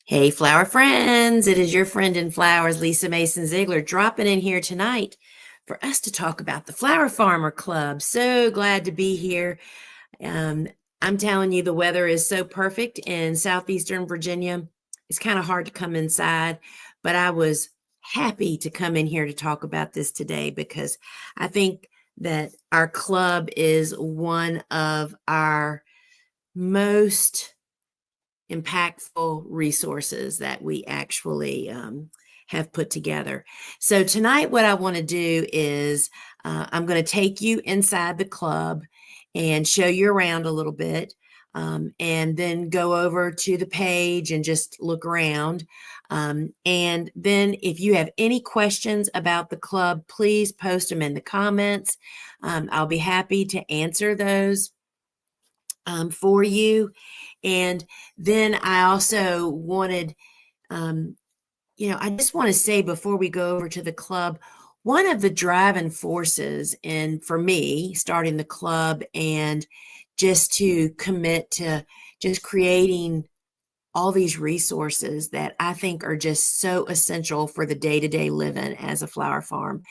Hey, flower friends, it is your friend in flowers, Lisa Mason Ziegler, dropping in here tonight for us to talk about the Flower Farmer Club. So glad to be here. Um, I'm telling you, the weather is so perfect in southeastern Virginia. It's kind of hard to come inside, but I was happy to come in here to talk about this today because I think that our club is one of our most impactful resources that we actually have put together. So tonight, what I want to do is I'm going to take you inside the club and show you around a little bit, and then go over to the page and just look around. And then if you have any questions about the club, please post them in the comments. I'll be happy to answer those for you. And then I also wanted, I just want to say before we go over to the club, one of the driving forces and for me starting the club and just to commit to just creating all these resources that I think are just so essential for the day-to-day living as a flower farm.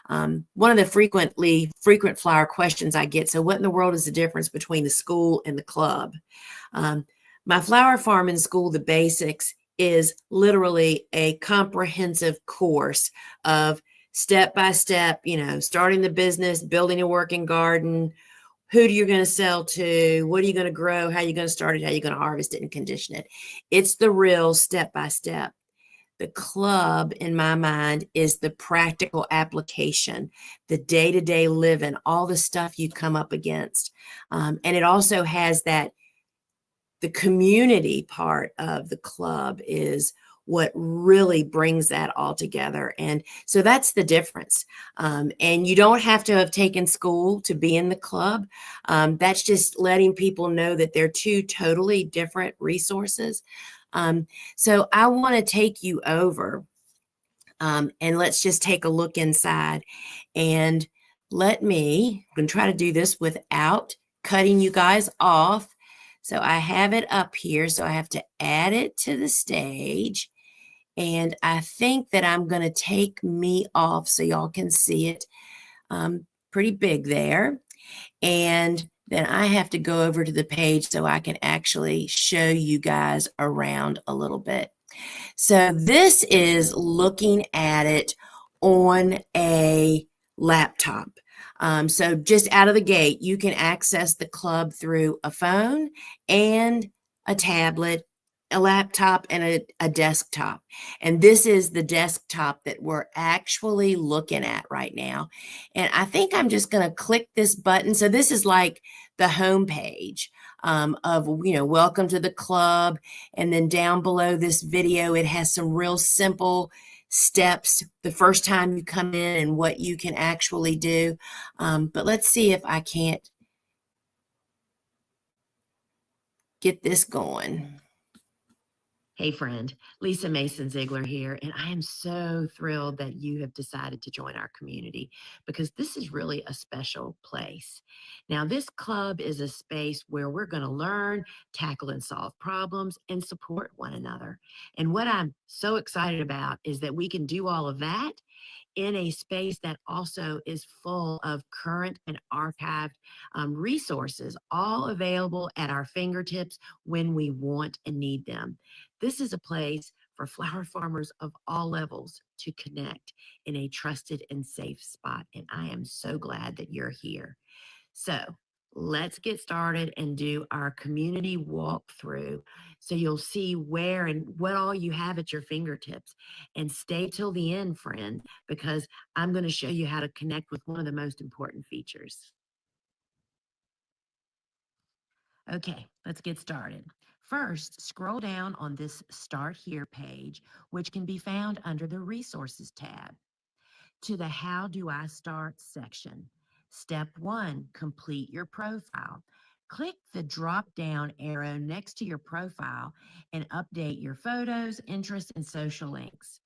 One of the frequent flower questions I get, so what in the world is the difference between the school and the club? Um, my flower farm in school, the basics, is literally a comprehensive course of step by step, starting the business, building a working garden, who are you going to sell to, what are you going to grow, how are you going to start it, how are you going to harvest it and condition it. It's the real step by step. The club, in my mind, is the practical application, the day-to-day living, all the stuff you come up against. And it also has that the community part of the club is what really brings that all together. And so that's the difference. And you don't have to have taken school to be in the club. That's just letting people know that they're two totally different resources. So I want to take you over, and let's just take a look inside. And I'm going to try to do this without cutting you guys off. So I have it up here. So I have to add it to the stage. And I think that I'm going to take me off so y'all can see it pretty big there. And then I have to go over to the page so I can actually show you guys around a little bit. So this is looking at it on a laptop. So just out of the gate, you can access the club through a phone and a tablet, a laptop, and a desktop. And this is the desktop that we're actually looking at right now. And I think I'm just going to click this button. So this is like the home page of, welcome to the club. And then down below this video, it has some real simple steps the first time you come in and what you can actually do. But let's see if I can't get this going. Hey friend, Lisa Mason Ziegler here, and I am so thrilled that you have decided to join our community because this is really a special place. Now, this club is a space where we're going to learn, tackle, and solve problems and support one another. And what I'm so excited about is that we can do all of that in a space that also is full of current and archived resources, all available at our fingertips when we want and need them. This is a place for flower farmers of all levels to connect in a trusted and safe spot. And I am so glad that you're here. So let's get started and do our community walkthrough so you'll see where and what all you have at your fingertips. And stay till the end, friend, because I'm going to show you how to connect with one of the most important features. Okay, let's get started. First, scroll down on this Start Here page, which can be found under the Resources tab, to the How Do I Start section. Step 1, complete your profile. Click the drop-down arrow next to your profile and update your photos, interests, and social links.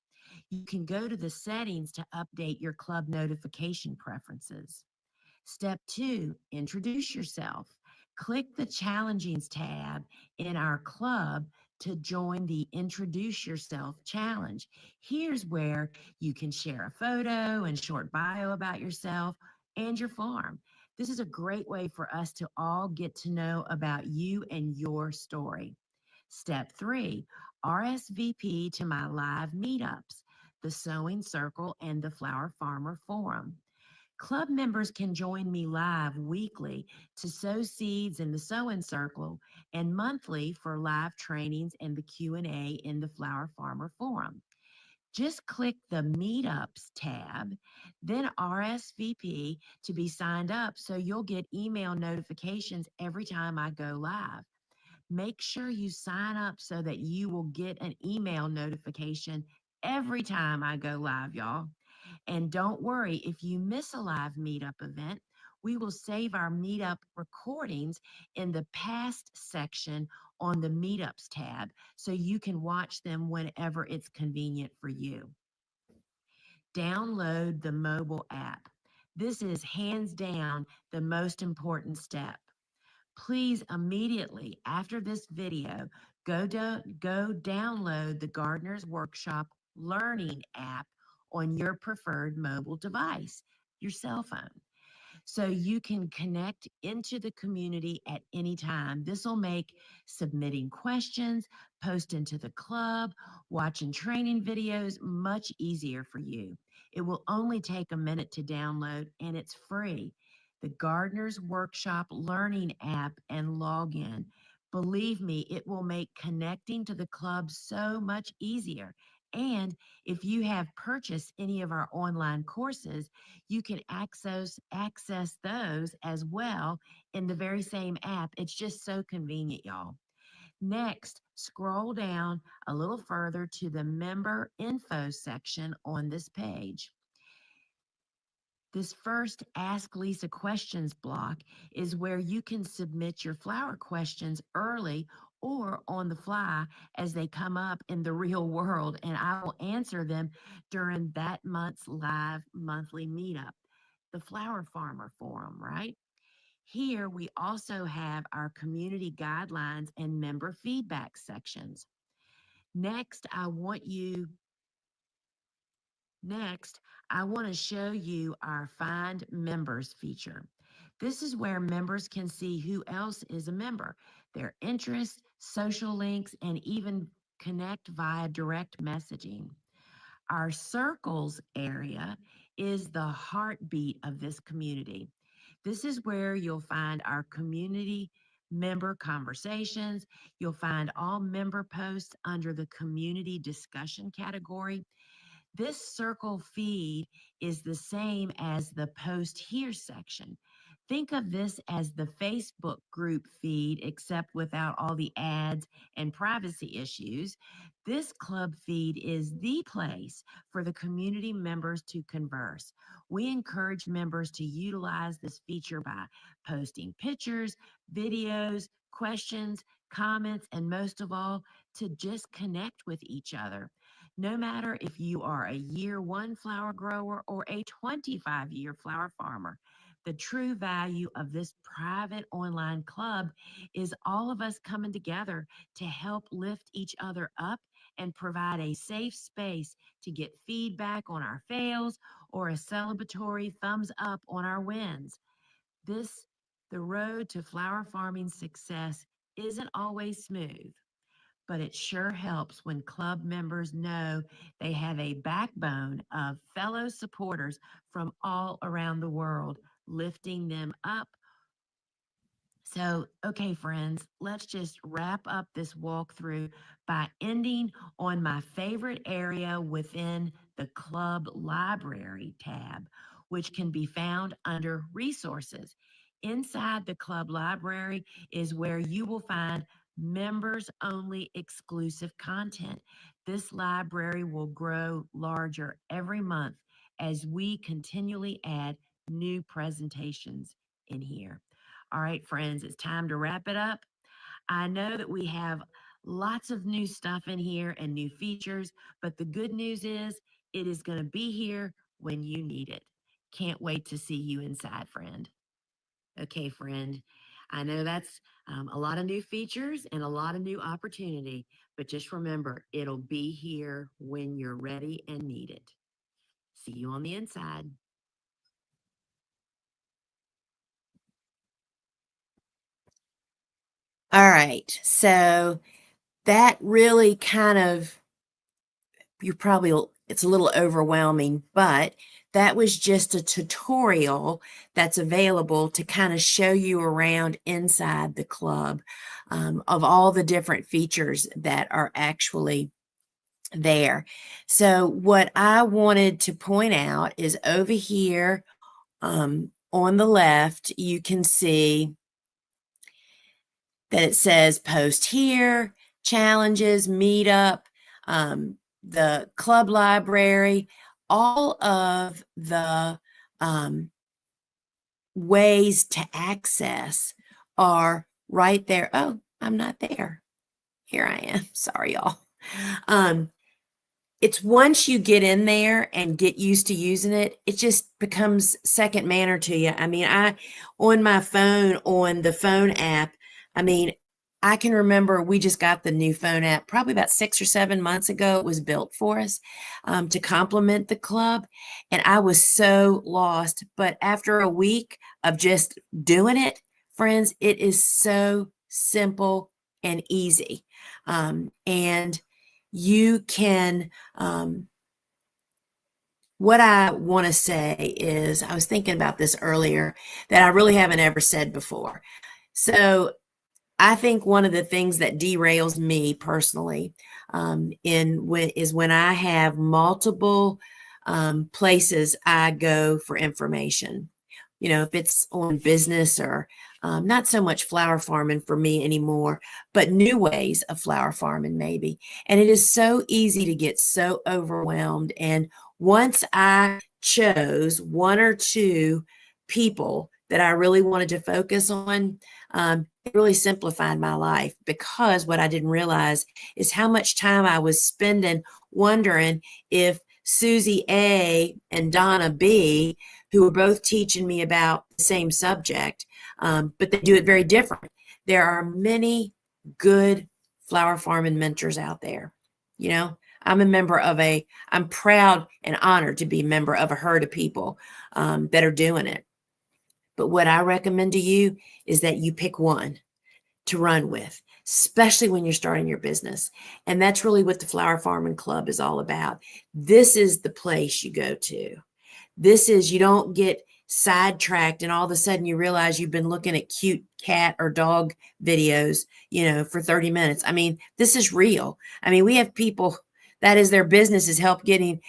You can go to the settings to update your club notification preferences. Step 2, introduce yourself. Click the Challengings tab in our club to join the Introduce Yourself challenge. Here's where you can share a photo and short bio about yourself and your farm. This is a great way for us to all get to know about you and your story. Step 3, RSVP to my live meetups, the Sewing Circle and the Flower Farmer Forum. Club members can join me live weekly to sow seeds in the Sewing Circle and monthly for live trainings and the Q&A in the Flower Farmer Forum. Just click the Meetups tab, then RSVP to be signed up so you'll get email notifications every time I go live. Make sure you sign up so that you will get an email notification every time I go live, y'all. And don't worry, if you miss a live meetup event, we will save our meetup recordings in the past section on the meetups tab so you can watch them whenever it's convenient for you. Download the mobile app. This is hands down the most important step. Please immediately after this video, go download the Gardener's Workshop Learning app on your preferred mobile device, your cell phone, so you can connect into the community at any time. This will make submitting questions, posting to the club, watching training videos much easier for you. It will only take a minute to download and it's free. The Gardener's Workshop Learning app and login. Believe me, it will make connecting to the club so much easier. And if you have purchased any of our online courses, you can access those as well in the very same app. It's just so convenient, y'all. Next, scroll down a little further to the member info section on this page. This first Ask Lisa Questions block is where you can submit your flower questions early or on the fly as they come up in the real world, and I will answer them during that month's live monthly meetup, the Flower Farmer Forum, right? Here we also have our community guidelines and member feedback sections. Next, I want to show you our Find Members feature. This is where members can see who else is a member, their interests, social links, and even connect via direct messaging. Our circles area is the heartbeat of this community. This is where you'll find our community member conversations. You'll find all member posts under the community discussion category. This circle feed is the same as the post here section. Think of this as the Facebook group feed, except without all the ads and privacy issues. This club feed is the place for the community members to converse. We encourage members to utilize this feature by posting pictures, videos, questions, comments, and most of all, to just connect with each other. No matter if you are a year one flower grower or a 25-year flower farmer, the true value of this private online club is all of us coming together to help lift each other up and provide a safe space to get feedback on our fails or a celebratory thumbs up on our wins. The road to flower farming success isn't always smooth, but it sure helps when club members know they have a backbone of fellow supporters from all around the world lifting them up. So, okay, friends, let's just wrap up this walkthrough by ending on my favorite area within the club library tab, which can be found under resources. Inside the club library is where you will find members only exclusive content. This library will grow larger every month as we continually add new presentations in here. All right, friends, it's time to wrap it up. I know that we have lots of new stuff in here and new features, but the good news is it is going to be here when you need it. Can't wait to see you inside, friend. Okay, friend, I know that's a lot of new features and a lot of new opportunity, but just remember, it'll be here when you're ready and need it. See you on the inside. All right. So that really kind of, you probably, it's a little overwhelming, but that was just a tutorial that's available to kind of show you around inside the club, of all the different features that are actually there. So what I wanted to point out is over here, on the left, you can see that it says post here, challenges, meetup, the club library, all of the ways to access are right there. Oh, I'm not there. Here I am. Sorry, y'all. It's once you get in there and get used to using it, it just becomes second manner to you. I mean, on my phone, on the phone app, I mean, I can remember we just got the new phone app probably about 6 or 7 months ago. It was built for us, to complement the club. And I was so lost. But after a week of just doing it, friends, it is so simple and easy. And you can, what I want to say is, I was thinking about this earlier that I really haven't ever said before. So I think one of the things that derails me personally, is when I have multiple places I go for information. You know, if it's on business or not so much flower farming for me anymore, but new ways of flower farming maybe. And it is so easy to get so overwhelmed. And once I chose one or two people that I really wanted to focus on, it really simplified my life, because what I didn't realize is how much time I was spending wondering if Susie A and Donna B, who were both teaching me about the same subject, but they do it very different. There are many good flower farming mentors out there. You know, I'm proud and honored to be a member of a herd of people that are doing it. But what I recommend to you is that you pick one to run with, especially when you're starting your business. And that's really what the Flower Farming Club is all about. This is the place you go to. This is, you don't get sidetracked and all of a sudden you realize you've been looking at cute cat or dog videos, for 30 minutes. I mean, this is real. I mean, we have people that is their business is helping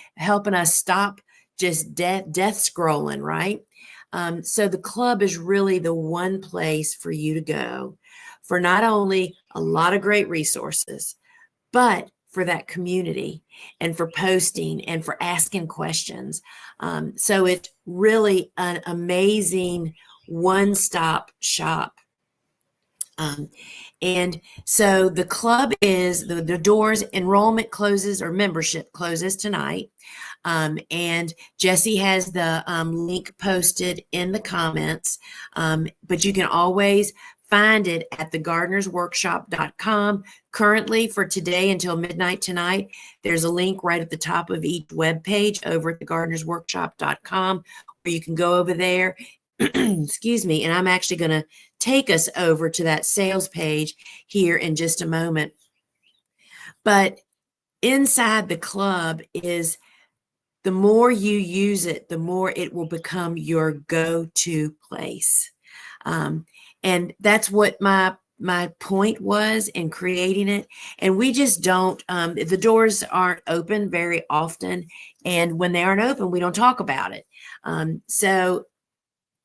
us stop just death scrolling, right? So the club is really the one place for you to go for not only a lot of great resources, but for that community and for posting and for asking questions. So it's really an amazing one-stop shop. And so the club is, the doors, enrollment closes or membership closes tonight. And Jesse has the link posted in the comments, but you can always find it at thegardenersworkshop.com. Currently, for today until midnight tonight, there's a link right at the top of each web page over at thegardenersworkshop.com, where you can go over there. Excuse me. And I'm actually going to take us over to that sales page here in just a moment. But inside the club is, the more you use it, the more it will become your go-to place. And that's what my point was in creating it. And we just don't, the doors aren't open very often. And when they aren't open, we don't talk about it. So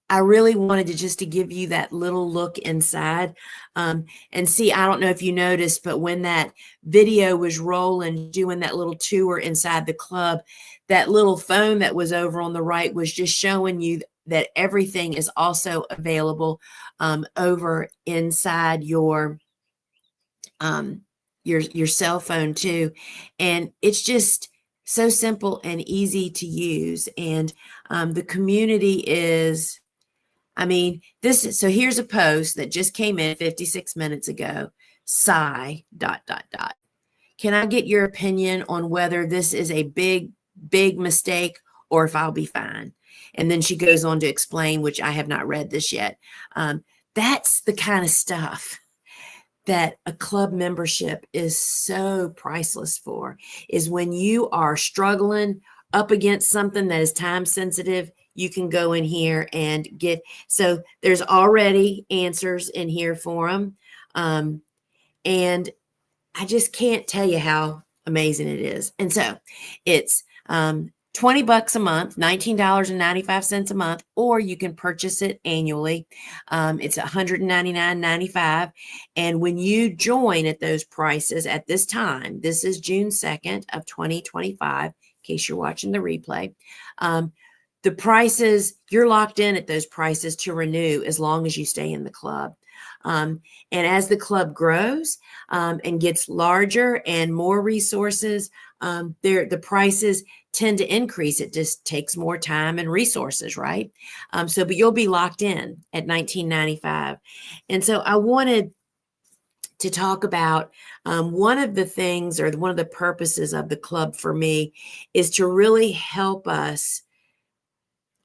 I really wanted to give you that little look inside, and see, I don't know if you noticed, but when that video was rolling, doing that little tour inside the club, that little phone that was over on the right was just showing you that everything is also available over inside your cell phone too. And it's just so simple and easy to use. And the community is I mean, so here's a post that just came in 56 minutes ago. Sigh, dot, dot, dot. Can I get your opinion on whether this is a big, big mistake or if I'll be fine? And then she goes on to explain, which I have not read this yet. That's the kind of stuff that a club membership is so priceless for, is when you are struggling up against something that is time sensitive, you can go in here and get, so there's already answers in here for them. And I just can't tell you how amazing it is. And so it's $20 a month, $19.95 a month, or you can purchase it annually. It's $199.95. And when you join at those prices at this time, this is June 2nd of 2025, in case you're watching the replay, the prices, you're locked in at those prices to renew as long as you stay in the club. And as the club grows and gets larger and more resources, the prices tend to increase. It just takes more time and resources, right? But you'll be locked in at $19.95. And so I wanted to talk about one of the things, or one of the purposes of the club for me, is to really help us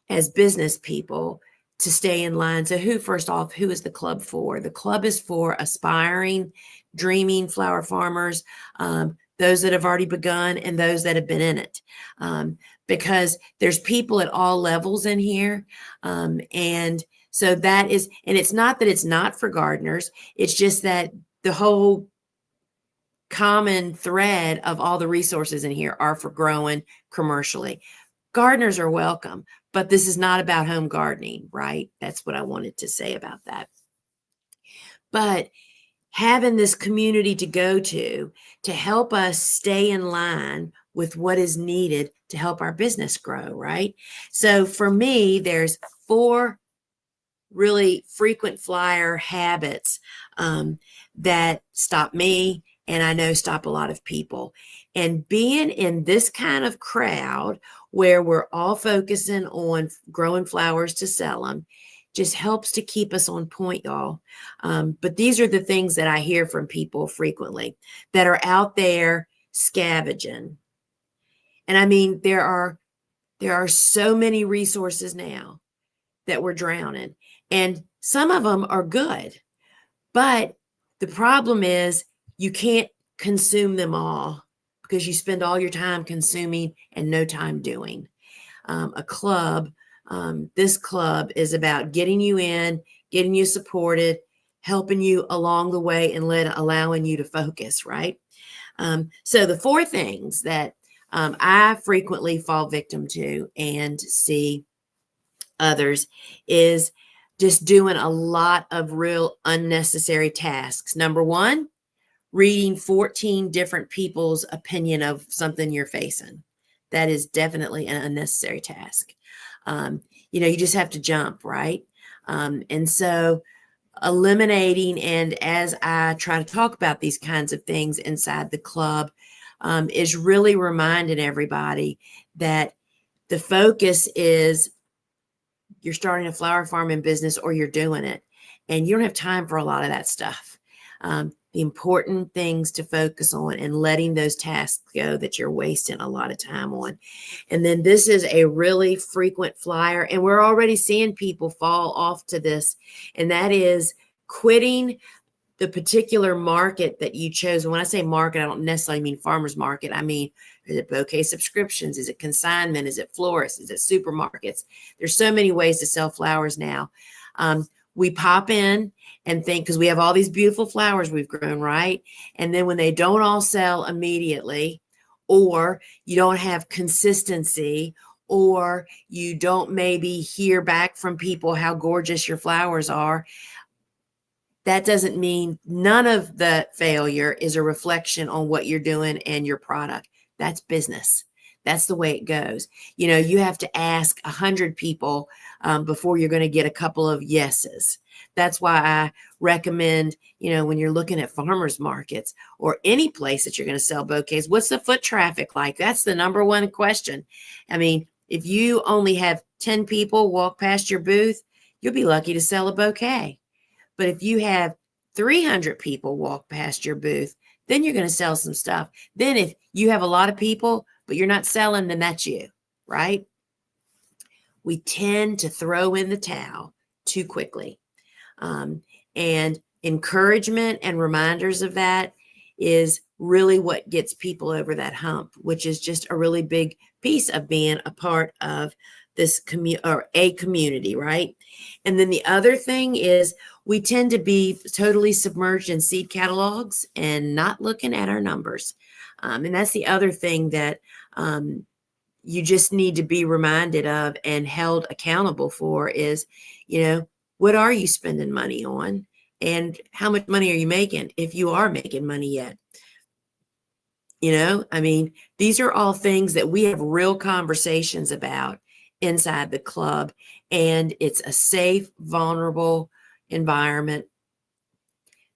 as business people to stay in line. So first off, who is the club for? The club is for aspiring, dreaming flower farmers, those that have already begun and those that have been in it. Because there's people at all levels in here. And so that is, and it's not that it's not for gardeners. It's just that the whole common thread of all the resources in here are for growing commercially. Gardeners are welcome, but this is not about home gardening, right? That's what I wanted to say about that. But having this community to go to help us stay in line with what is needed to help our business grow, right? So for me, there's 4 really frequent flyer habits that stop me, and I know stop a lot of people. And being in this kind of crowd where we're all focusing on growing flowers to sell them just helps to keep us on point, y'all. But these are the things that I hear from people frequently that are out there scavenging. And I mean, there are so many resources now that we're drowning, and some of them are good, but the problem is you can't consume them all because you spend all your time consuming and no time doing. A club, this club is about getting you in, getting you supported, helping you along the way, and allowing you to focus, right? So the 4 things that I frequently fall victim to and see others is just doing a lot of real unnecessary tasks. Number 1, reading 14 different people's opinion of something you're facing. That is definitely an unnecessary task. You just have to jump, right? And so eliminating, and as I try to talk about these kinds of things inside the club, is really reminding everybody that the focus is you're starting a flower farming business or you're doing it, and you don't have time for a lot of that stuff. The important things to focus on and letting those tasks go that you're wasting a lot of time on. And then this is a really frequent flyer, and we're already seeing people fall off to this, and that is quitting the particular market that you chose. And when I say market, I don't necessarily mean farmer's market. I mean, is it bouquet subscriptions? Is it consignment? Is it florists? Is it supermarkets? There's so many ways to sell flowers now. We pop in and think, because we have all these beautiful flowers we've grown, right? And then when they don't all sell immediately, or you don't have consistency, or you don't maybe hear back from people how gorgeous your flowers are, that doesn't mean none of the failure is a reflection on what you're doing and your product. That's business. That's the way it goes. You have to ask 100 people before you're going to get a couple of yeses. That's why I recommend, when you're looking at farmers markets or any place that you're going to sell bouquets, what's the foot traffic like? That's the number one question. I mean, if you only have 10 people walk past your booth, you'll be lucky to sell a bouquet. But if you have 300 people walk past your booth, then you're going to sell some stuff. Then if you have a lot of people, but you're not selling, then that's you, right? We tend to throw in the towel too quickly. And encouragement and reminders of that is really what gets people over that hump, which is just a really big piece of being a part of this community, right? And then the other thing is we tend to be totally submerged in seed catalogs and not looking at our numbers. And that's the other thing that you just need to be reminded of and held accountable for is, what are you spending money on? And how much money are you making if you are making money yet? These are all things that we have real conversations about inside the club, and it's a safe, vulnerable environment.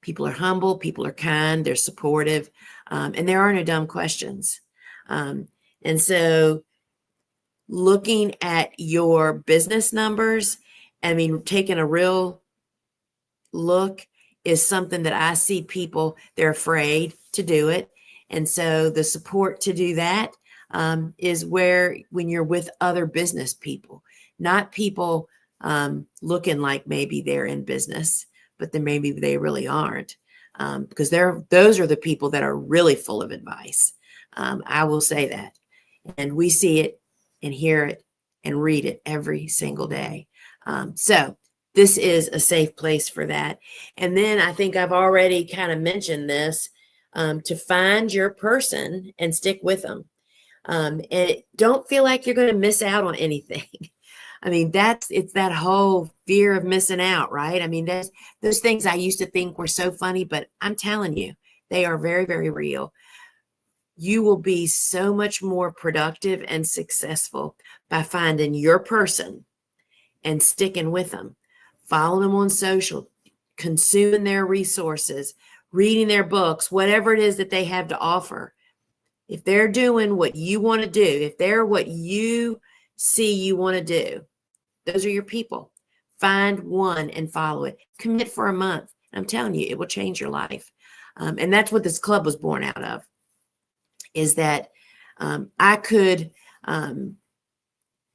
People are humble, people are kind, they're supportive, and there are no dumb questions. And so looking at your business numbers, taking a real look is something that I see people, they're afraid to do it. And so the support to do that is where when you're with other business people, not people looking like maybe they're in business, but then maybe they really aren't, because those are the people that are really full of advice. I will say that. And we see it and hear it and read it every single day. So this is a safe place for that. And then I think I've already kind of mentioned this, to find your person and stick with them. And don't feel like you're going to miss out on anything. It's that whole fear of missing out, right? Those things I used to think were so funny, but I'm telling you, they are very, very real. You will be so much more productive and successful by finding your person and sticking with them, following them on social, consuming their resources, reading their books, whatever it is that they have to offer. If they're doing what you want to do, if they're what you see you want to do, those are your people. Find one and follow it. Commit for a month. I'm telling you, it will change your life. And that's what this club was born out of, is that I could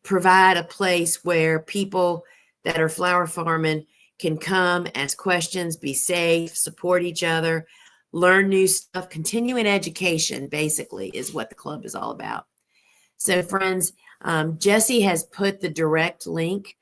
provide a place where people that are flower farming can come, ask questions, be safe, support each other, learn new stuff. Continuing education basically is what the club is all about. So friends, Jesse has put the direct link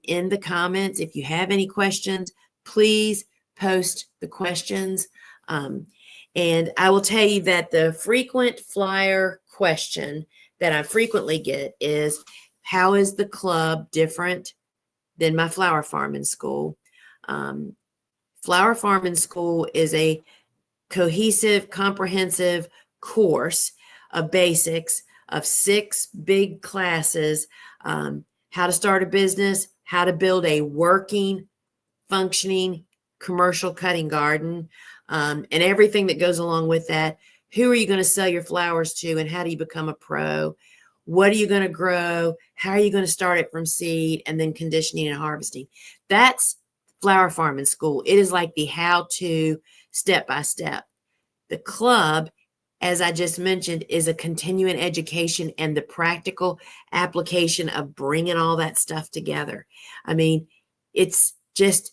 in the comments. If you have any questions, please post the questions. And I will tell you that the frequent flyer question that I frequently get is, how is the club different than my flower farming school? Flower farming school is a cohesive, comprehensive course of basics of 6 big classes, how to start a business, how to build a working, functioning commercial cutting garden, and everything that goes along with that. Who are you going to sell your flowers to, and how do you become a pro? What are you going to grow? How are you going to start it from seed, and then conditioning and harvesting? That's flower farming school. It is like the how-to step by step. The club, as I just mentioned, is a continuing education and the practical application of bringing all that stuff together. It's just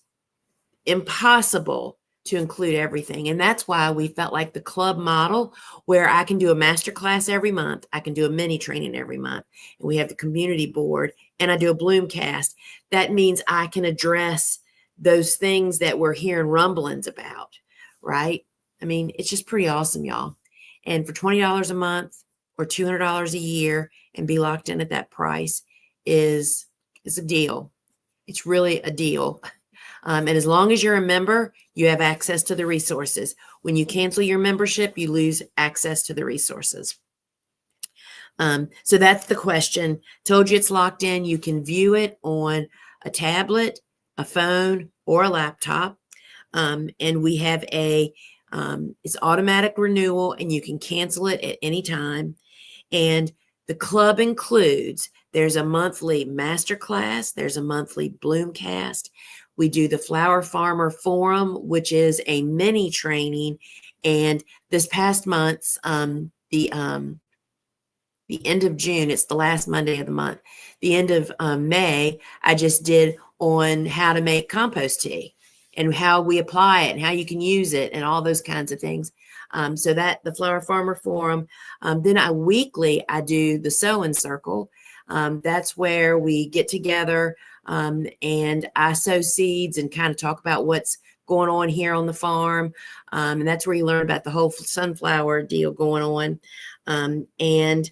impossible to include everything. And that's why we felt like the club model, where I can do a master class every month, I can do a mini training every month, and we have the community board, and I do a Bloomcast. That means I can address those things that we're hearing rumblings about, right? It's just pretty awesome, y'all. And for $20 a month or $200 a year and be locked in at that price is a deal. It's really a deal. And as long as you're a member, you have access to the resources. When you cancel your membership, you lose access to the resources. So that's the question. Told you it's locked in. You can view it on a tablet, a phone, or a laptop. And we have it's automatic renewal, and you can cancel it at any time. And The club includes, there's a monthly master class, there's a monthly Bloomcast. We do the Flower Farmer Forum, which is a mini training. And this past month's, the end of June, it's the last Monday of the month. The end of May, I just did on how to make compost tea and how we apply it and how you can use it and all those kinds of things. So that the Flower Farmer Forum. Then weekly I do the sewing circle. That's where we get together and I sow seeds and kind of talk about what's going on here on the farm. And that's where you learn about the whole sunflower deal going on. And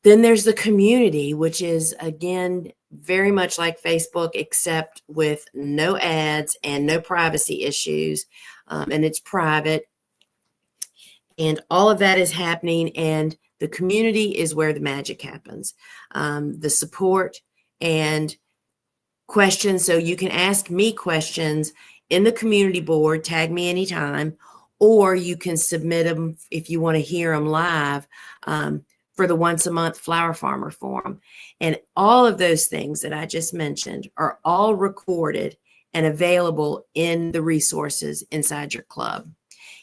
then there's the community, which is, again, very much like Facebook, except with no ads and no privacy issues. And it's private. And all of that is happening. And the community is where the magic happens. The support and questions. So you can ask me questions in the community board, tag me anytime, or you can submit them if you want to hear them live. For the once a month Flower Farmer Forum. And all of those things that I just mentioned are all recorded and available in the resources inside your club,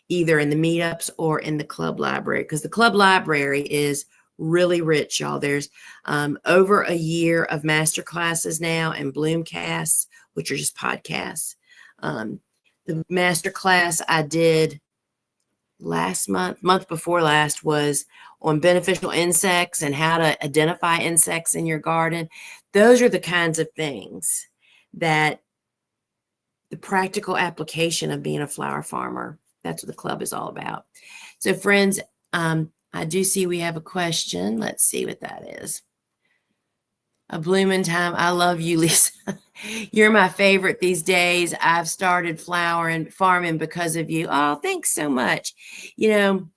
either in the meetups or in the club library, because the club library is really rich, y'all. There's over a year of master classes now and Bloomcasts, which are just podcasts. The master class I did month before last, was on beneficial insects and how to identify insects in your garden. Those are the kinds of things that the practical application of being a flower farmer, that's what the club is all about. So friends, I do see we have a question. Let's see what that is. A blooming time. I love you, Lisa. You're my favorite these days. I've started farming because of you. Oh, thanks so much. You know,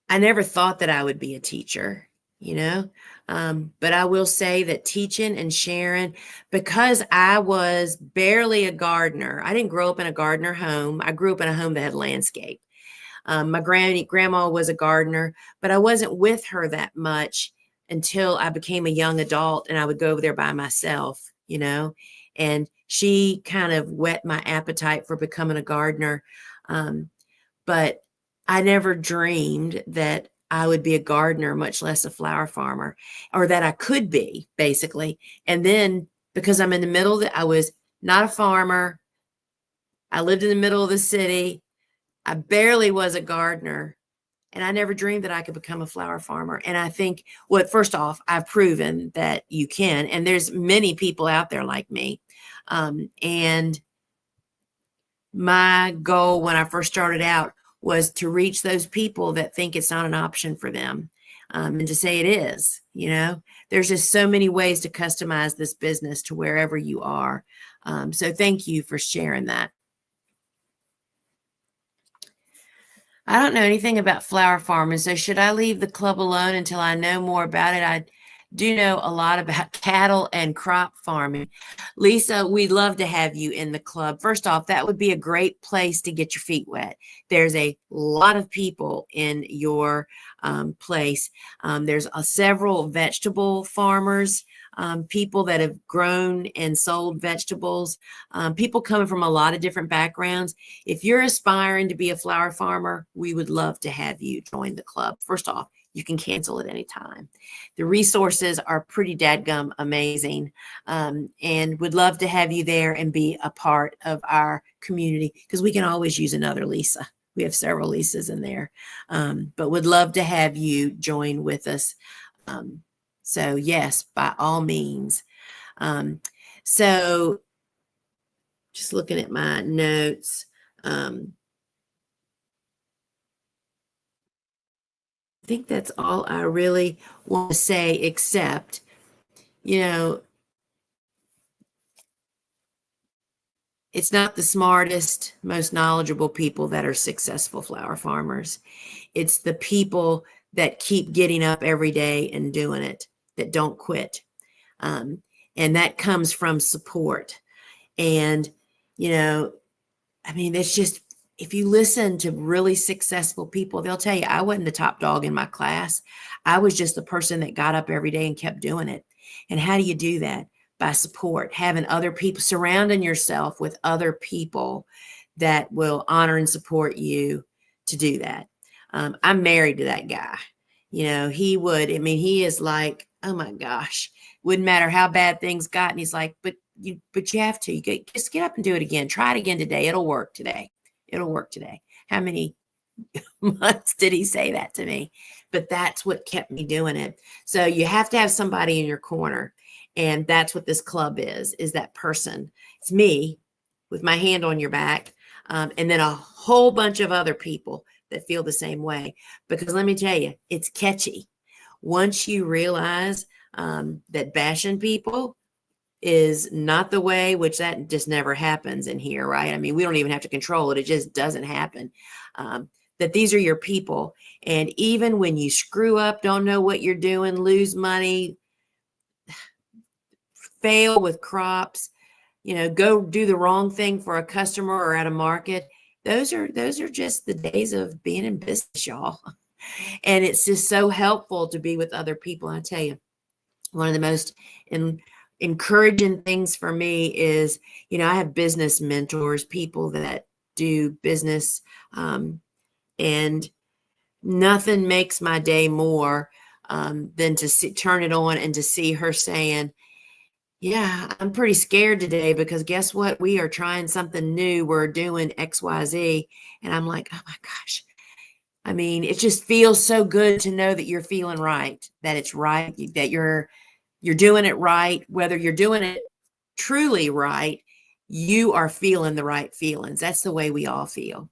I never thought that I would be a teacher, but I will say that teaching and sharing, because I was barely a gardener. I didn't grow up in a gardener home. I grew up in a home that had landscape. My grandma was a gardener, but I wasn't with her that much until I became a young adult and I would go over there by myself, and she kind of whet my appetite for becoming a gardener. But I never dreamed that I would be a gardener, much less a flower farmer, or that I could be, basically. And then because I'm in the middle, I was not a farmer. I lived in the middle of the city. I barely was a gardener, and I never dreamed that I could become a flower farmer. And I think, first off, I've proven that you can, and there's many people out there like me. And my goal when I first started out was to reach those people that think it's not an option for them, and to say it is. There's just so many ways to customize this business to wherever you are. So thank you for sharing that. I don't know anything about flower farming, so should I leave the club alone until I know more about it? I do know a lot about cattle and crop farming. Lisa, we'd love to have you in the club. First off, that would be a great place to get your feet wet. There's a lot of people in your place. There's several vegetable farmers, people that have grown and sold vegetables, people coming from a lot of different backgrounds. If you're aspiring to be a flower farmer, we would love to have you join the club. First off, you can cancel at any time. The resources are pretty dadgum amazing, and would love to have you there and be a part of our community, because we can always use another Lisa. We have several Lisas in there, but would love to have you join with us. So yes, by all means. So just looking at my notes. I think that's all I really want to say, except, it's not the smartest, most knowledgeable people that are successful flower farmers. It's the people that keep getting up every day and doing it, that don't quit. And that comes from support. And, it's just if you listen to really successful people, they'll tell you, I wasn't the top dog in my class. I was just the person that got up every day and kept doing it. And how do you do that? By support, having other people, surrounding yourself with other people that will honor and support you to do that. I'm married to that guy. He would, I mean, he is like, oh my gosh, wouldn't matter how bad things got. And he's like, but you have to, just get up and do it again. Try it again today. It'll work today. It'll work today. How many months did he say that to me? But that's what kept me doing it. So you have to have somebody in your corner. And that's what this club is that person. It's me with my hand on your back. And then a whole bunch of other people that feel the same way. Because let me tell you, it's catchy. Once you realize that bashing people is not the way, which that just never happens in here, right? I mean, we don't even have to control it. It just doesn't happen. That these are your people. And even when you screw up, don't know what you're doing, lose money, fail with crops, go do the wrong thing for a customer or at a market. Those are just the days of being in business, y'all. And it's just so helpful to be with other people. I tell you, one of the most encouraging things for me is, I have business mentors, people that do business, and nothing makes my day more than to turn it on and to see her saying, yeah, I'm pretty scared today because guess what? We are trying something new. We're doing XYZ. And I'm like, oh my gosh. I mean, it just feels so good to know that you're feeling right, that it's right, that you're doing it right. Whether you're doing it truly right, you are feeling the right feelings. That's the way we all feel,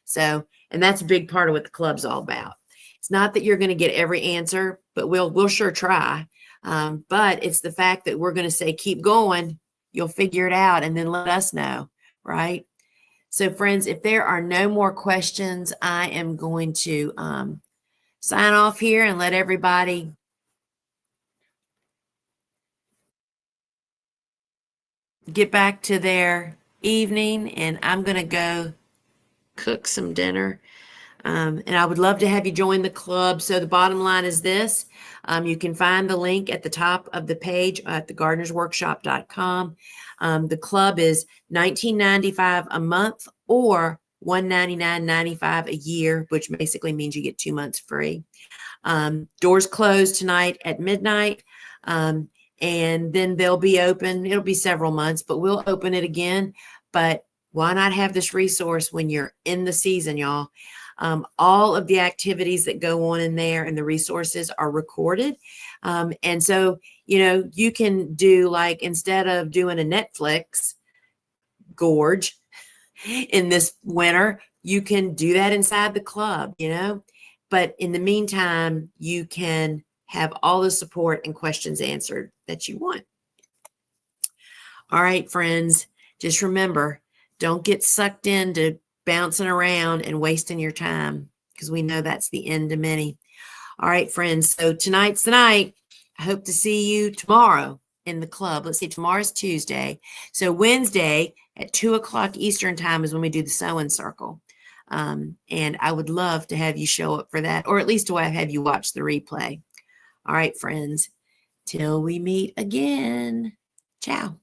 So, and that's a big part of what the club's all about. It's not that you're going to get every answer, but we'll sure try. But it's the fact that we're going to say, keep going, you'll figure it out, and then let us know, right? So friends, if there are no more questions, I am going to sign off here and let everybody get back to their evening, and I'm going to go cook some dinner. And I would love to have you join the club. So the bottom line is this. You can find the link at the top of the page at thegardenersworkshop.com. The club is $19.95 a month or $199.95 a year, which basically means you get 2 months free. Doors close tonight at midnight. And then they'll be open. It'll be several months, but we'll open it again. But why not have this resource when you're in the season, y'all? All of the activities that go on in there and the resources are recorded. And so, you can do, like, instead of doing a Netflix gorge in this winter, you can do that inside the club, but in the meantime, you can have all the support and questions answered that you want. All right, friends, just remember, don't get sucked into bouncing around and wasting your time, because we know that's the end of many. All right, friends. So tonight's the night. I hope to see you tomorrow in the club. Let's see, tomorrow's Tuesday. So Wednesday at 2:00 Eastern time is when we do the sewing circle. And I would love to have you show up for that, or at least to have you watch the replay. All right, friends, till we meet again. Ciao.